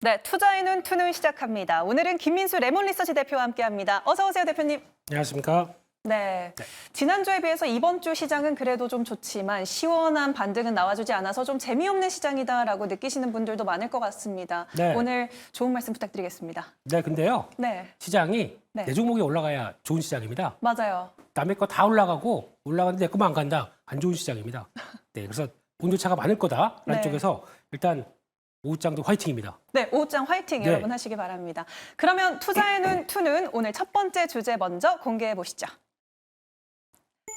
네, 투자의 눈 투는 시작합니다. 오늘은 김민수 레몬리서치 대표와 함께합니다. 어서 오세요, 대표님. 안녕하십니까? 네, 네. 지난주에 비해서 이번 주 시장은 그래도 좀 좋지만 시원한 반등은 나와주지 않아서 좀 재미없는 시장이다라고 느끼시는 분들도 많을 것 같습니다. 네. 오늘 좋은 말씀 부탁드리겠습니다. 네, 근데요. 네, 시장이 네. 내 종목이 올라가야 좋은 시장입니다. 맞아요. 남의 거 다 올라가는데 내 거만 안 간다. 안 좋은 시장입니다. 네, 그래서 온도차가 많을 거다라는 네. 쪽에서 일단 오후장도 화이팅입니다. 네, 오후장 화이팅 네. 여러분 하시기 바랍니다. 그러면 투자의 눈 투는 오늘 첫 번째 주제 먼저 공개해 보시죠.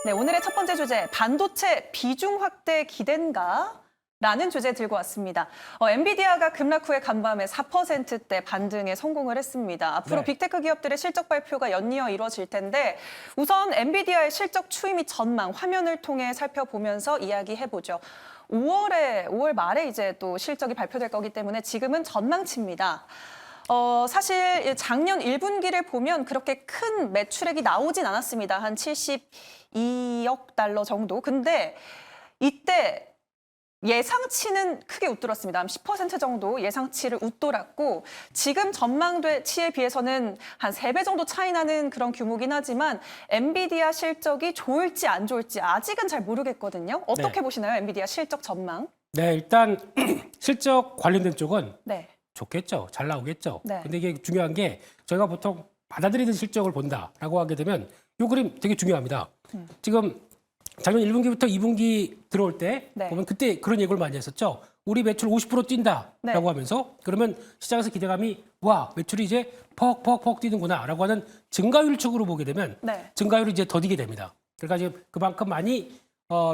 네, 오늘의 첫 번째 주제, 반도체 비중 확대 기대인가? 라는 주제 들고 왔습니다. 엔비디아가 급락 후에 간밤에 4%대 반등에 성공을 했습니다. 앞으로 네. 빅테크 기업들의 실적 발표가 연이어 이루어질 텐데 우선 엔비디아의 실적 추이 및 전망 화면을 통해 살펴보면서 이야기해보죠. 5월 말에 이제 또 실적이 발표될 거기 때문에 지금은 전망치입니다. 사실 작년 1분기를 보면 그렇게 큰 매출액이 나오진 않았습니다. 한 72억 달러 정도. 근데 이때 예상치는 크게 웃돌았습니다. 한 10% 정도 예상치를 웃돌았고 지금 전망치에 비해서는 한 3배 정도 차이 나는 그런 규모긴 하지만 엔비디아 실적이 좋을지 안 좋을지 아직은 잘 모르겠거든요. 어떻게 네. 보시나요? 엔비디아 실적 전망? 네, 일단 실적 관련된 쪽은 네. 좋겠죠. 잘 나오겠죠. 네. 근데 이게 중요한 게 저희가 보통 받아들이는 실적을 본다라고 하게 되면 이 그림 되게 중요합니다. 지금 작년 1분기부터 2분기 들어올 때 네. 보면 그때 그런 얘기를 많이 했었죠. 우리 매출 50% 뛴다라고 네. 하면서 그러면 시장에서 기대감이 와 매출이 이제 퍽퍽퍽 뛰는구나라고 하는 증가율 측으로 보게 되면 네. 증가율이 이제 더디게 됩니다. 그러니까 지금 그만큼 많이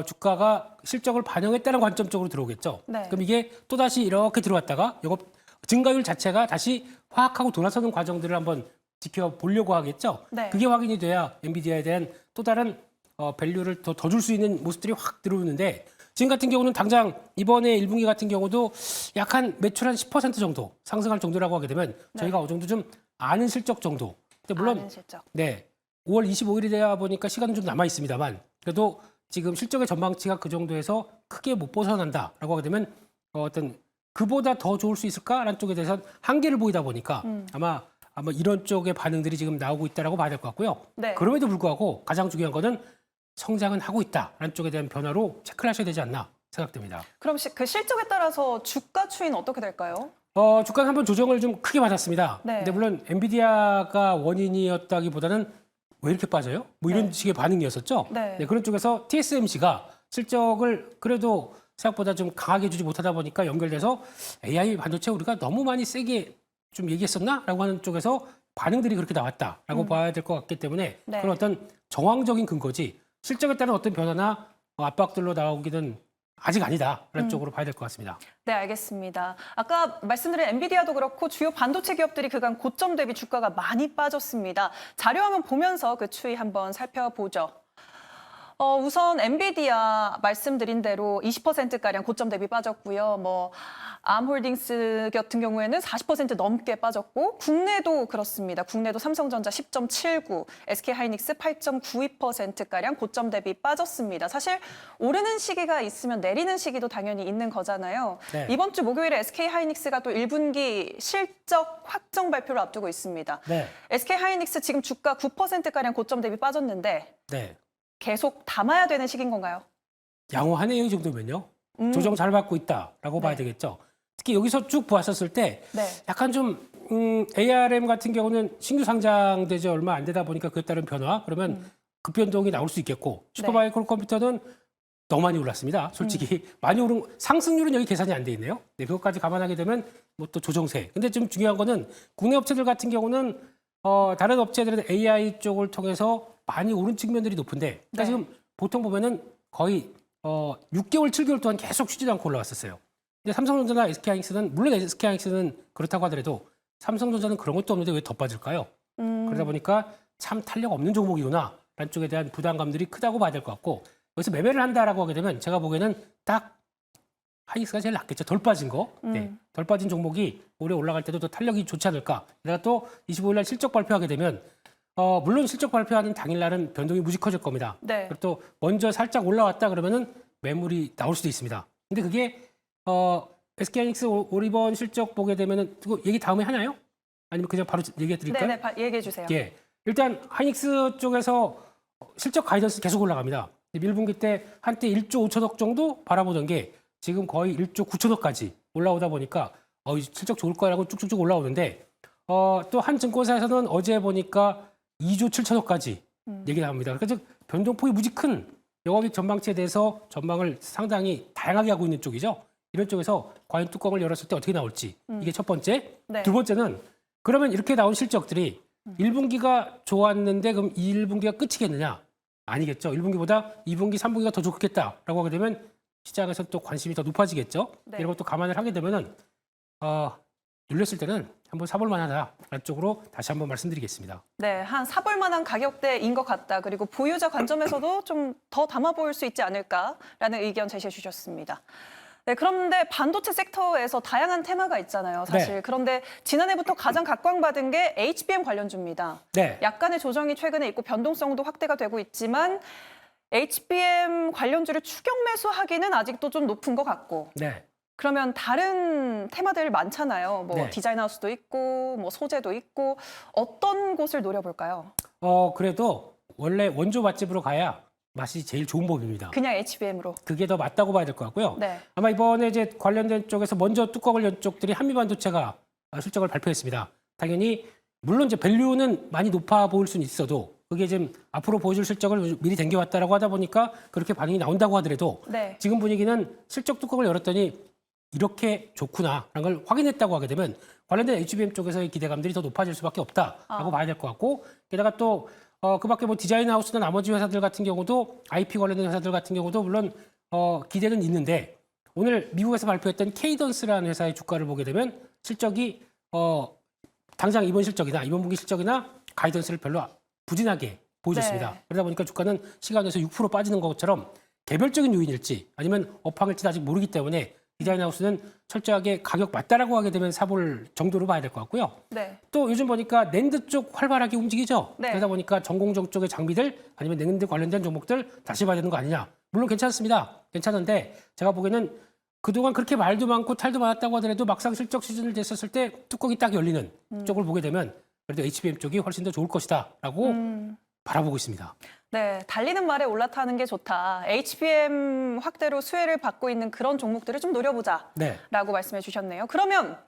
주가가 실적을 반영했다는 관점 쪽으로 들어오겠죠. 네. 그럼 이게 또 다시 이렇게 들어왔다가 영업 증가율 자체가 다시 화학하고 돌아서는 과정들을 한번 지켜보려고 하겠죠. 네. 그게 확인이 돼야 엔비디아에 대한 또 다른 밸류를 더 줄 수 있는 모습들이 확 들어오는데 지금 같은 경우는 당장 이번에 1분기 같은 경우도 약 한 매출 한 10% 정도 상승할 정도라고 하게 되면 저희가 어느 정도 좀 아는 실적 정도. 근데 물론 아는 실적. 네 5월 25일이 되다 보니까 시간은 좀 남아 있습니다만 그래도 지금 실적의 전망치가 그 정도에서 크게 못 벗어난다라고 하게 되면 어떤 그보다 더 좋을 수 있을까라는 쪽에 대해서 한계를 보이다 보니까 아마 이런 쪽의 반응들이 지금 나오고 있다라고 봐야 될 것 같고요. 네. 그럼에도 불구하고 가장 중요한 거는 성장은 하고 있다라는 쪽에 대한 변화로 체크를 하셔야 되지 않나 생각됩니다. 그럼 그 실적에 따라서 주가 추이는 어떻게 될까요? 주가는 한번 조정을 좀 크게 받았습니다. 네. 근데 물론 엔비디아가 원인이었다기보다는 왜 이렇게 빠져요? 뭐 이런 네. 식의 반응이었었죠. 네. 그런 쪽에서 TSMC가 실적을 그래도 생각보다 좀 강하게 주지 못하다 보니까 연결돼서 AI 반도체 우리가 너무 많이 세게 좀 얘기했었나라고 하는 쪽에서 반응들이 그렇게 나왔다라고 봐야 될 것 같기 때문에 네. 그런 어떤 정황적인 근거지 실적에 따른 어떤 변화나 압박들로 나오기는 아직 아니다라는 쪽으로 봐야 될 것 같습니다. 네, 알겠습니다. 아까 말씀드린 엔비디아도 그렇고 주요 반도체 기업들이 그간 고점 대비 주가가 많이 빠졌습니다. 자료화면 보면서 그 추이 한번 살펴보죠. 우선 엔비디아 말씀드린 대로 20%가량 고점 대비 빠졌고요. 암홀딩스 같은 경우에는 40% 넘게 빠졌고 국내도 그렇습니다. 국내도 삼성전자 10.79, SK하이닉스 8.92%가량 고점 대비 빠졌습니다. 사실 오르는 시기가 있으면 내리는 시기도 당연히 있는 거잖아요. 네. 이번 주 목요일에 SK하이닉스가 또 1분기 실적 확정 발표를 앞두고 있습니다. 네, SK하이닉스 지금 주가 9%가량 고점 대비 빠졌는데 네. 계속 담아야 되는 시기인 건가요? 양호하네요 이 정도면요. 조정 잘 받고 있다라고 봐야 네. 되겠죠. 특히 여기서 쭉 보았었을 때 네. 약간 좀 ARM 같은 경우는 신규 상장되지 얼마 안 되다 보니까 그에 따른 변화 그러면 급변동이 나올 수 있겠고 슈퍼마이크로 컴퓨터는 너무 많이 올랐습니다. 솔직히 많이 오른 상승률은 여기 계산이 안 돼 있네요. 네, 그것까지 감안하게 되면 뭐 또 조정세. 근데 좀 중요한 거는 국내 업체들 같은 경우는 다른 업체들은 AI 쪽을 통해서 많이 오른 측면들이 높은데 그러니까 네. 지금 보통 보면은 거의 6개월, 7개월 동안 계속 쉬지도 않고 올라왔었어요. 근데 삼성전자나 SK하이닉스는 물론 SK하이닉스는 그렇다고 하더라도 삼성전자는 그런 것도 없는데 왜 더 빠질까요? 그러다 보니까 참 탄력 없는 종목이구나 라는 쪽에 대한 부담감들이 크다고 봐야 될 것 같고 여기서 매매를 한다라고 하게 되면 제가 보기에는 딱 하이닉스가 제일 낫겠죠. 덜 빠진 거. 네. 덜 빠진 종목이 올해 올라갈 때도 더 탄력이 좋지 않을까. 내가 또 25일 날 실적 발표하게 되면 물론 실적 발표하는 당일날은 변동이 무지 커질 겁니다. 네. 그리고 또 먼저 살짝 올라왔다 그러면은 매물이 나올 수도 있습니다. 근데 그게 SK하이닉스 올 이번 실적 보게 되면은 그거 얘기 다음에 하나요? 아니면 그냥 바로 얘기해 드릴까요? 네네, 얘기해 주세요. 예. 일단 하이닉스 쪽에서 실적 가이던스 계속 올라갑니다. 1분기 때 한때 1조 5천억 정도 바라보던 게 지금 거의 1조 9천억까지 올라오다 보니까 실적 좋을 거라고 쭉쭉쭉 올라오는데 또 한 증권사에서는 어제 보니까 2조 7천억까지 얘기 나옵니다. 그러니까 즉 변동폭이 무지 큰 영업이익 전망치에 대해서 전망을 상당히 다양하게 하고 있는 쪽이죠. 이런 쪽에서 과연 뚜껑을 열었을 때 어떻게 나올지 이게 첫 번째. 네. 두 번째는 그러면 이렇게 나온 실적들이 1분기가 좋았는데 그럼 1분기가 끝이겠느냐? 아니겠죠. 1분기보다 2분기, 3분기가 더 좋겠다라고 하게 되면 시장에서 또 관심이 더 높아지겠죠. 네. 이런 것도 감안을 하게 되면은 눌렸을 때는 한번 사볼 만하다. 라는 쪽으로 다시 한번 말씀드리겠습니다. 네, 한 사볼 만한 가격대인 것 같다. 그리고 보유자 관점에서도 좀 더 담아 보일 수 있지 않을까라는 의견 제시해 주셨습니다. 네, 그런데 반도체 섹터에서 다양한 테마가 있잖아요, 사실. 네. 그런데 지난해부터 가장 각광받은 게 HBM 관련주입니다. 네. 약간의 조정이 최근에 있고 변동성도 확대가 되고 있지만 HBM 관련주를 추격 매수하기는 아직도 좀 높은 것 같고. 네. 그러면 다른 테마들 많잖아요. 뭐 네. 디자인 하우스도 있고 뭐 소재도 있고 어떤 곳을 노려볼까요? 그래도 원래 원조 맛집으로 가야 맛이 제일 좋은 법입니다. 그냥 HBM으로. 그게 더 맞다고 봐야 될 것 같고요. 네. 아마 이번에 이제 관련된 쪽에서 먼저 뚜껑을 연 쪽들이 한미반도체가 실적을 발표했습니다. 당연히 물론 이제 밸류는 많이 높아 보일 수는 있어도 그게 지금 앞으로 보여줄 실적을 미리 댕겨왔다라고 하다 보니까 그렇게 반응이 나온다고 하더라도 네. 지금 분위기는 실적 뚜껑을 열었더니 이렇게 좋구나라는 걸 확인했다고 하게 되면 관련된 HBM 쪽에서의 기대감들이 더 높아질 수밖에 없다라고 봐야 될 것 같고 게다가 또 그밖에 뭐 디자인 하우스나 나머지 회사들 같은 경우도 IP 관련된 회사들 같은 경우도 물론 기대는 있는데 오늘 미국에서 발표했던 케이던스라는 회사의 주가를 보게 되면 실적이 당장 이번 실적이나 이번 분기 실적이나 가이던스를 별로 부진하게 보여줬습니다. 네. 그러다 보니까 주가는 시간에서 6% 빠지는 것처럼 개별적인 요인일지 아니면 업황일지는 아직 모르기 때문에 디자인 하우스는 철저하게 가격 맞다라고 하게 되면 사볼 정도로 봐야 될 것 같고요. 네. 또 요즘 보니까 낸드 쪽 활발하게 움직이죠. 네. 그러다 보니까 전공정 쪽의 장비들 아니면 낸드 관련된 종목들 다시 봐야 되는 거 아니냐. 물론 괜찮습니다. 괜찮은데 제가 보기에는 그동안 그렇게 말도 많고 탈도 많았다고 하더라도 막상 실적 시즌을 됐었을 때 뚜껑이 딱 열리는 쪽을 보게 되면 그래도 HBM 쪽이 훨씬 더 좋을 것이다라고 바라보고 있습니다. 네, 달리는 말에 올라타는 게 좋다. HBM 확대로 수혜를 받고 있는 그런 종목들을 좀 노려보자라고 네. 말씀해 주셨네요. 그러면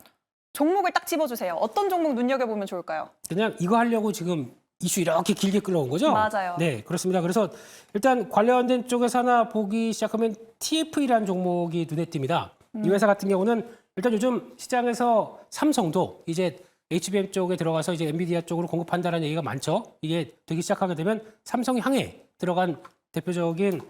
종목을 딱 집어주세요. 어떤 종목 눈여겨보면 좋을까요? 그냥 이거 하려고 지금 이슈 이렇게 길게 끌어온 거죠? 맞아요. 네, 그렇습니다. 그래서 일단 관련된 쪽에서 하나 보기 시작하면 TFE라는 종목이 눈에 띕니다. 이 회사 같은 경우는 일단 요즘 시장에서 삼성도 이제 HBM 쪽에 들어가서 이제 엔비디아 쪽으로 공급한다는 얘기가 많죠. 이게 되기 시작하게 되면 삼성이 향해 들어간 대표적인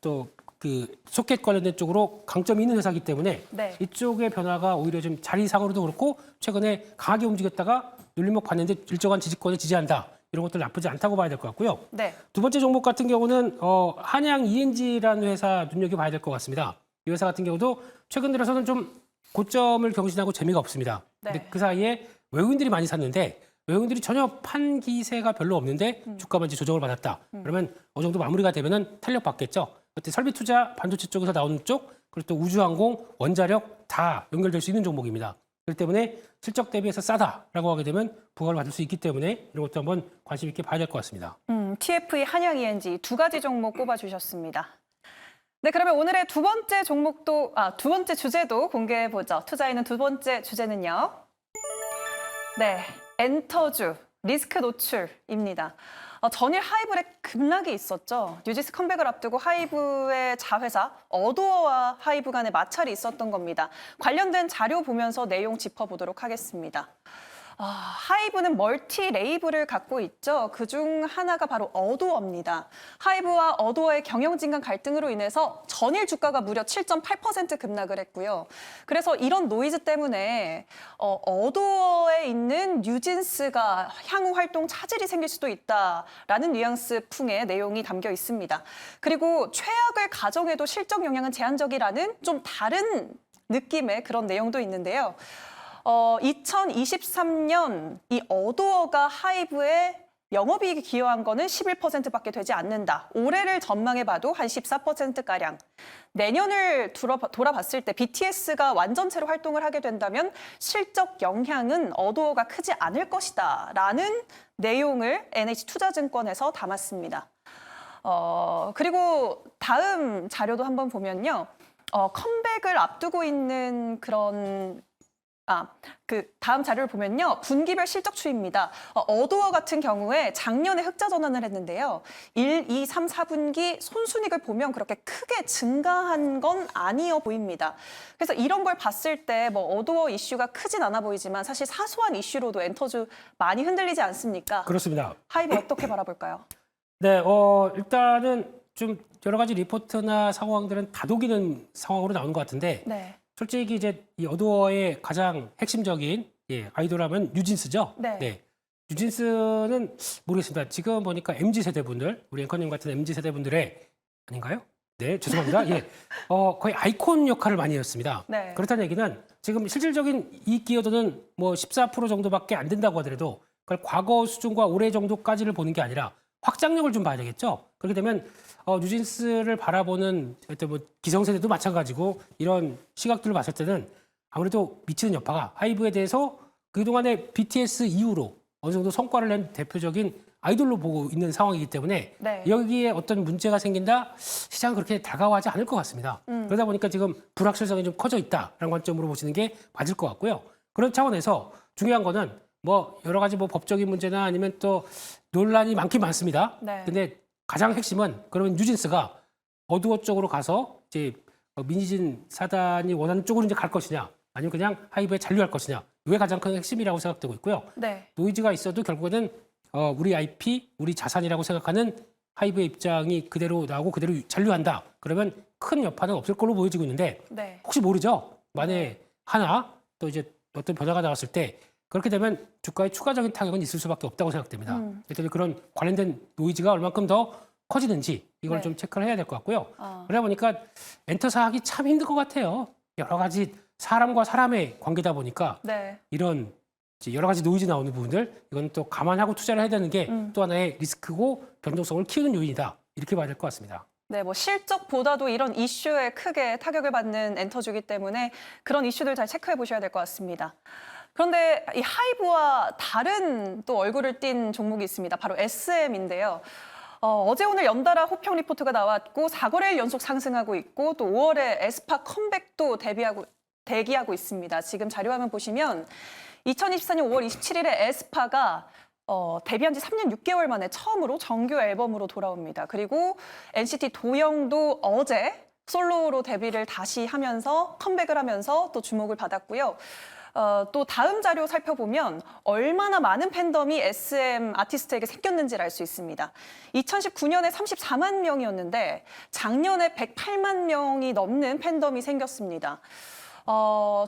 또 그 소켓 관련된 쪽으로 강점이 있는 회사이기 때문에 네. 이쪽의 변화가 오히려 좀 자리상으로도 그렇고 최근에 강하게 움직였다가 눌림목 봤는데 일정한 지지권에 지지한다. 이런 것들 나쁘지 않다고 봐야 될 것 같고요. 네. 두 번째 종목 같은 경우는 한양 ENG라는 회사 눈여겨봐야 될 것 같습니다. 이 회사 같은 경우도 최근 들어서는 좀 고점을 경신하고 재미가 없습니다. 근데 네. 그 사이에 외국인들이 많이 샀는데 외국인들이 전혀 판 기세가 별로 없는데 주가만 이제 조정을 받았다. 그러면 어느 정도 마무리가 되면은 탄력 받겠죠. 그때 설비 투자 반도체 쪽에서 나오는 쪽 그리고 또 우주항공, 원자력 다 연결될 수 있는 종목입니다. 그렇기 때문에 실적 대비해서 싸다라고 하게 되면 부각을 받을 수 있기 때문에 이런 것도 한번 관심 있게 봐야 될 것 같습니다. TFE, 한양 ENG 두 가지 종목 꼽아주셨습니다. 네, 그러면 오늘의 두 번째 종목도, 두 번째 주제도 공개해보죠. 투자에는 두 번째 주제는요. 네, 엔터주, 리스크 노출입니다. 전일 하이브의 급락이 있었죠. 뉴지스 컴백을 앞두고 하이브의 자회사 어도어와 하이브 간의 마찰이 있었던 겁니다. 관련된 자료 보면서 내용 짚어보도록 하겠습니다. 하이브는 멀티 레이블을 갖고 있죠. 그중 하나가 바로 어도어입니다. 하이브와 어도어의 경영진간 갈등으로 인해서 전일 주가가 무려 7.8% 급락을 했고요. 그래서 이런 노이즈 때문에 어도어에 있는 뉴진스가 향후 활동 차질이 생길 수도 있다라는 뉘앙스 풍의 내용이 담겨 있습니다. 그리고 최악을 가정해도 실적 영향은 제한적이라는 좀 다른 느낌의 그런 내용도 있는데요. 2023년 이 어도어가 하이브의 영업이익이 기여한 거는 11%밖에 되지 않는다. 올해를 전망해봐도 한 14%가량. 내년을 돌아봤을 때 BTS가 완전체로 활동을 하게 된다면 실적 영향은 어도어가 크지 않을 것이다. 라는 내용을 NH투자증권에서 담았습니다. 그리고 다음 자료도 한번 보면요. 컴백을 앞두고 있는 그런 다음 자료를 보면요. 분기별 실적 추이입니다. 어도어 같은 경우에 작년에 흑자 전환을 했는데요. 1, 2, 3, 4분기 손순이익을 보면 그렇게 크게 증가한 건 아니어 보입니다. 그래서 이런 걸 봤을 때 뭐 어도어 이슈가 크진 않아 보이지만 사실 사소한 이슈로도 엔터주 많이 흔들리지 않습니까? 그렇습니다. 하이브 어떻게 바라볼까요? 네, 일단은 좀 여러 가지 리포트나 상황들은 다독이는 상황으로 나온 것 같은데 네. 솔직히 이제 이 어도어의 가장 핵심적인 아이돌하면 뉴진스죠. 네. 뉴진스는 모르겠습니다. 지금 보니까 MZ 세대분들, 우리 앵커님 같은 MZ 세대분들의 아닌가요? 네, 죄송합니다. 거의 아이콘 역할을 많이 했습니다. 네. 그렇다는 얘기는 지금 실질적인 이익 기여도는 뭐 14% 정도밖에 안 된다고 하더라도 그걸 과거 수준과 올해 정도까지를 보는 게 아니라 확장력을 좀 봐야 되겠죠. 그렇게 되면 뉴진스를 바라보는 어떤 뭐 기성세대도 마찬가지고 이런 시각들을 봤을 때는 아무래도 미치는 여파가 하이브에 대해서 그동안에 BTS 이후로 어느 정도 성과를 낸 대표적인 아이돌로 보고 있는 상황이기 때문에 네. 여기에 어떤 문제가 생긴다 시장은 그렇게 다가와지 않을 것 같습니다. 그러다 보니까 지금 불확실성이 좀 커져 있다라는 관점으로 보시는 게 맞을 것 같고요. 그런 차원에서 중요한 거는 뭐 여러 가지 뭐 법적인 문제나 아니면 또 논란이 많긴 많습니다. 네. 근데 가장 핵심은 그러면 뉴진스가 어두워 쪽으로 가서 이제 민희진 사단이 원하는 쪽으로 이제 갈 것이냐 아니면 그냥 하이브에 잔류할 것이냐 이게 가장 큰 핵심이라고 생각되고 있고요. 네. 노이즈가 있어도 결국에는 우리 IP, 우리 자산이라고 생각하는 하이브의 입장이 그대로 나오고 그대로 잔류한다. 그러면 큰 여파는 없을 걸로 보여지고 있는데 네. 혹시 모르죠. 만에 하나 또 이제 어떤 변화가 나왔을 때 그렇게 되면 주가에 추가적인 타격은 있을 수밖에 없다고 생각됩니다. 그래서 그런 관련된 노이즈가 얼만큼 더 커지는지 이걸 네. 좀 체크를 해야 될 것 같고요. 그러다 보니까 엔터사 하기 참 힘들 것 같아요. 여러 가지 사람과 사람의 관계다 보니까 네. 이런 이제 여러 가지 노이즈 나오는 부분들 이건 또 감안하고 투자를 해야 되는 게 또 하나의 리스크고 변동성을 키우는 요인이다. 이렇게 봐야 될 것 같습니다. 네, 뭐 실적보다도 이런 이슈에 크게 타격을 받는 엔터주기 때문에 그런 이슈들 잘 체크해 보셔야 될 것 같습니다. 그런데 이 하이브와 다른 또 얼굴을 띈 종목이 있습니다. 바로 SM인데요. 어제 오늘 연달아 호평 리포트가 나왔고 4거래일 연속 상승하고 있고 또 5월에 에스파 컴백도 대기하고 있습니다. 지금 자료화면 보시면 2024년 5월 27일에 에스파가 데뷔한 지 3년 6개월 만에 처음으로 정규 앨범으로 돌아옵니다. 그리고 NCT 도영도 어제 솔로로 데뷔를 다시 하면서 컴백을 하면서 또 주목을 받았고요. 또 다음 자료 살펴보면 얼마나 많은 팬덤이 SM 아티스트에게 생겼는지를 알 수 있습니다. 2019년에 34만 명이었는데 작년에 108만 명이 넘는 팬덤이 생겼습니다.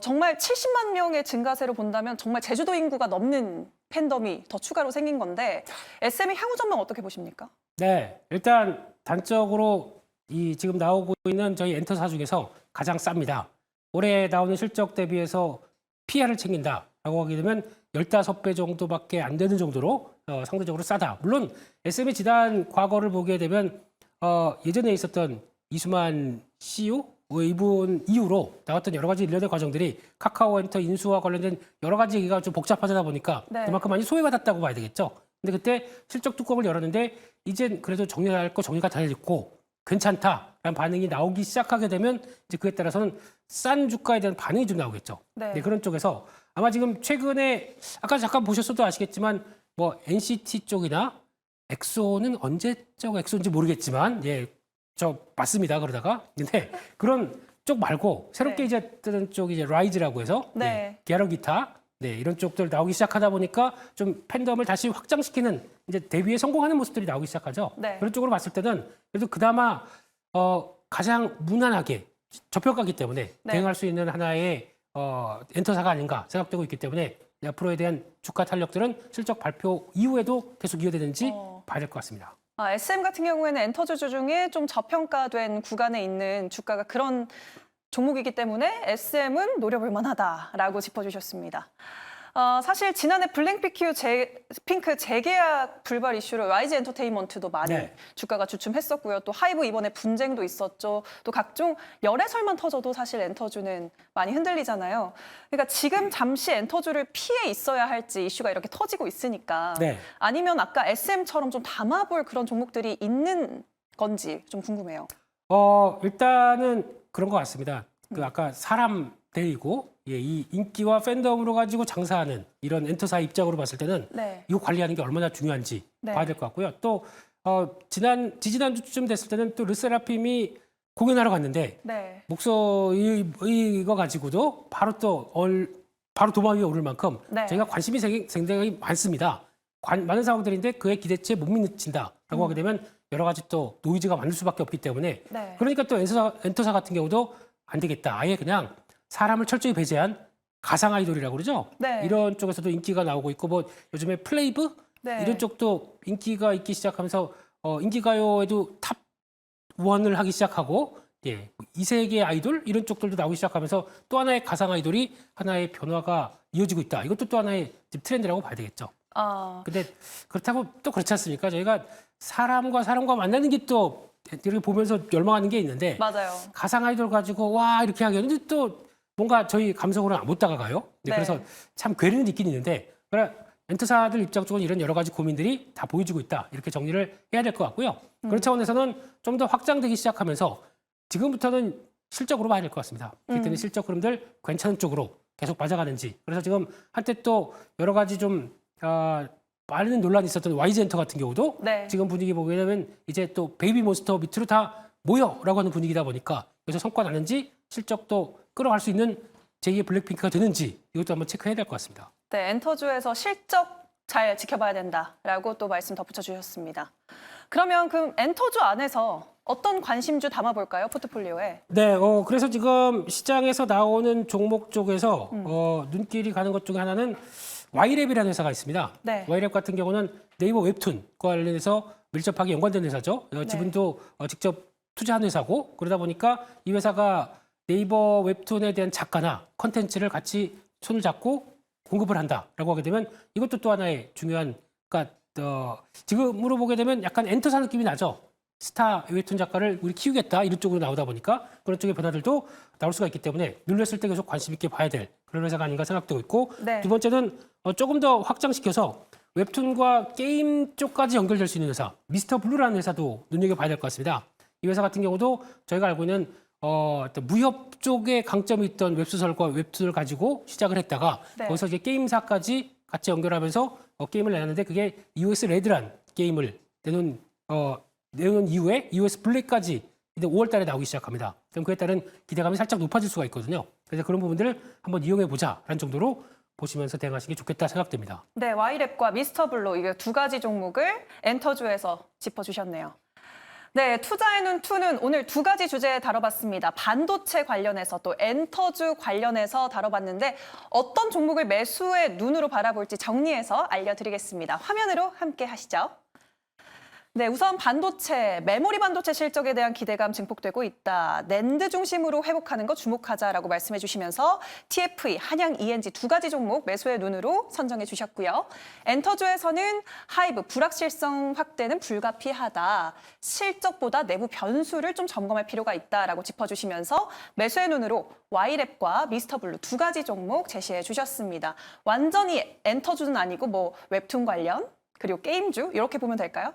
정말 70만 명의 증가세로 본다면 정말 제주도 인구가 넘는 팬덤이 더 추가로 생긴 건데 SM의 향후 전망 어떻게 보십니까? 네, 일단 단적으로 이 지금 나오고 있는 저희 엔터사 중에서 가장 쌉니다. 올해 나오는 실적 대비해서 PR을 챙긴다라고 하게 되면 15배 정도밖에 안 되는 정도로 상대적으로 싸다. 물론 SM의 지난 과거를 보게 되면 예전에 있었던 이수만 CEO 이분 이후로 나왔던 여러 가지 일련의 과정들이 카카오엔터 인수와 관련된 여러 가지 얘기가 좀 복잡하다 보니까 네. 그만큼 많이 소외받았다고 봐야 되겠죠. 근데 그때 실적 뚜껑을 열었는데 이젠 그래도 정리할 거 정리가 다 됐고 괜찮다라는 반응이 나오기 시작하게 되면 이제 그에 따라서는 싼 주가에 대한 반응이 좀 나오겠죠. 네. 네, 그런 쪽에서 아마 지금 최근에 아까 잠깐 보셨어도 아시겠지만 뭐 NCT 쪽이나 엑소는 언제적 엑소인지 모르겠지만 저 맞습니다. 그러다가 근데 그런 쪽 말고 새롭게 네. 이제 뜨는 쪽이 이제 라이즈라고 해서 네. 기아로 기타 이런 쪽들 나오기 시작하다 보니까 좀 팬덤을 다시 확장시키는 이제 데뷔에 성공하는 모습들이 나오기 시작하죠. 네. 그런 쪽으로 봤을 때는 그래도 그나마 가장 무난하게 저평가기 때문에 네. 대응할 수 있는 하나의 엔터사가 아닌가 생각되고 있기 때문에 앞으로에 대한 주가 탄력들은 실적 발표 이후에도 계속 이어되는지 봐야 될 것 같습니다. SM 같은 경우에는 엔터주주 중에 좀 저평가된 구간에 있는 주가가 그런 종목이기 때문에 SM은 노려볼 만하다라고 짚어주셨습니다. 사실 지난해 핑크 재계약 불발 이슈로 YG 엔터테인먼트도 많이 네. 주가가 주춤했었고요. 또 하이브 이번에 분쟁도 있었죠. 또 각종 열애설만 터져도 사실 엔터주는 많이 흔들리잖아요. 그러니까 지금 잠시 엔터주를 피해 있어야 할지 이슈가 이렇게 터지고 있으니까 네. 아니면 아까 SM처럼 좀 담아볼 그런 종목들이 있는 건지 좀 궁금해요. 일단은 그런 것 같습니다. 그 아까 사람 데리고 이 인기와 팬덤으로 가지고 장사하는 이런 엔터사 입장으로 봤을 때는 네. 이거 관리하는 게 얼마나 중요한지 네. 봐야 될 것 같고요. 또 지지난주쯤 됐을 때는 또 르세라핌이 공연하러 갔는데 네. 목소리 이거 가지고도 바로 바로 도마 위에 오를 만큼 네. 저희가 관심이 굉장히 많습니다. 많은 상황들인데 그의 기대치에 못 미친다라고 하게 되면 여러 가지 또 노이즈가 많을 수밖에 없기 때문에 네. 그러니까 또 엔터사 같은 경우도 안 되겠다. 아예 그냥 사람을 철저히 배제한 가상 아이돌이라고 그러죠. 네. 이런 쪽에서도 인기가 나오고 있고 뭐 요즘에 플레이브 네. 이런 쪽도 인기가 있기 시작하면서 인기가요에도 탑 1을 하기 시작하고 이세계 아이돌 이런 쪽들도 나오기 시작하면서 또 하나의 가상 아이돌이 하나의 변화가 이어지고 있다. 이것도 또 하나의 트렌드라고 봐야 되겠죠. 근데 그렇다고 또 그렇지 않습니까? 저희가 사람과 만나는 게 또 이렇게 보면서 열망하는 게 있는데 맞아요. 가상 아이돌 가지고 와 이렇게 하겠는데 또 뭔가 저희 감성으로는 못 다가가요. 네. 그래서 참 괴리는 있긴 있는데 그러나 엔터사들 입장 쪽은 이런 여러 가지 고민들이 다 보여지고 있다. 이렇게 정리를 해야 될 것 같고요. 그런 차원에서는 좀 더 확장되기 시작하면서 지금부터는 실적으로 봐야 될 것 같습니다. 그렇기 때문에 실적 흐름들 괜찮은 쪽으로 계속 맞아가는지. 그래서 지금 한때 또 여러 가지 좀 많은 논란이 있었던 YG 엔터 같은 경우도 네. 지금 분위기 보게 되면 이제 또 베이비 몬스터 밑으로 다 모여라고 하는 분위기다 보니까 여기서 성과 나는지 실적도 끌어갈 수 있는 제2의 블랙핑크가 되는지 이것도 한번 체크해야 될 것 같습니다. 네, 엔터주에서 실적 잘 지켜봐야 된다라고 또 말씀 덧붙여 주셨습니다. 그러면 그 엔터주 안에서 어떤 관심주 담아볼까요? 포트폴리오에. 네, 그래서 지금 시장에서 나오는 종목 쪽에서 눈길이 가는 것 중에 하나는 Y랩이라는 회사가 있습니다. 네. Y랩 같은 경우는 네이버 웹툰과 관련해서 밀접하게 연관된 회사죠. 지분도 직접 투자한 회사고 그러다 보니까 이 회사가 네이버 웹툰에 대한 작가나 컨텐츠를 같이 손을 잡고 공급을 한다라고 하게 되면 이것도 또 하나의 중요한 그러니까 지금으로 보게 되면 약간 엔터사 느낌이 나죠. 스타 웹툰 작가를 우리 키우겠다 이런 쪽으로 나오다 보니까 그런 쪽의 변화들도 나올 수가 있기 때문에 눌렸을 때 계속 관심 있게 봐야 될 그런 회사가 아닌가 생각되고 있고 네. 두 번째는 조금 더 확장시켜서 웹툰과 게임 쪽까지 연결될 수 있는 회사 미스터 블루라는 회사도 눈여겨봐야 될 것 같습니다. 이 회사 같은 경우도 저희가 알고 있는 어떤 무협 쪽에 강점이 있던 웹소설과 웹툰을 가지고 시작을 했다가 네. 거기서 이제 게임사까지 같이 연결하면서 게임을 내놨는데 그게 EOS 레드란 게임을 내놓은 이후에 EOS 블랙까지 이제 5월 달에 나오기 시작합니다. 그럼 그에 따른 기대감이 살짝 높아질 수가 있거든요. 그래서 그런 부분들을 한번 이용해 보자라는 정도로 보시면서 대응하시는 게 좋겠다 생각됩니다. 네, Y랩과 미스터 블루 이게 두 가지 종목을 엔터주에서 짚어주셨네요. 네, 투자의 눈 2는 오늘 두 가지 주제 다뤄봤습니다. 반도체 관련해서 또 엔터주 관련해서 다뤄봤는데 어떤 종목을 매수의 눈으로 바라볼지 정리해서 알려드리겠습니다. 화면으로 함께 하시죠. 네, 우선 메모리 반도체 실적에 대한 기대감 증폭되고 있다. 낸드 중심으로 회복하는 거 주목하자라고 말씀해 주시면서 TFE, 한양 ENG 두 가지 종목 매수의 눈으로 선정해 주셨고요. 엔터주에서는 하이브, 불확실성 확대는 불가피하다. 실적보다 내부 변수를 좀 점검할 필요가 있다라고 짚어주시면서 매수의 눈으로 Y랩과 미스터 블루 두 가지 종목 제시해 주셨습니다. 완전히 엔터주는 아니고 뭐 웹툰 관련, 그리고 게임주 이렇게 보면 될까요?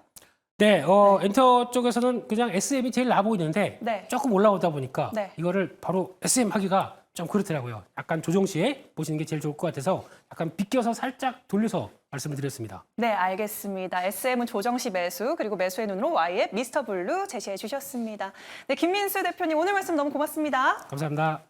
네, 엔터 쪽에서는 그냥 SM이 제일 나아 보이는데 네. 조금 올라오다 보니까 네. 이거를 바로 SM 하기가 좀 그렇더라고요. 약간 조정 시에 보시는 게 제일 좋을 것 같아서 약간 비껴서 살짝 돌려서 말씀을 드렸습니다. 네, 알겠습니다. SM은 조정시 매수, 그리고 매수의 눈으로 Y앱 미스터 블루 제시해 주셨습니다. 네, 김민수 대표님 오늘 말씀 너무 고맙습니다. 감사합니다.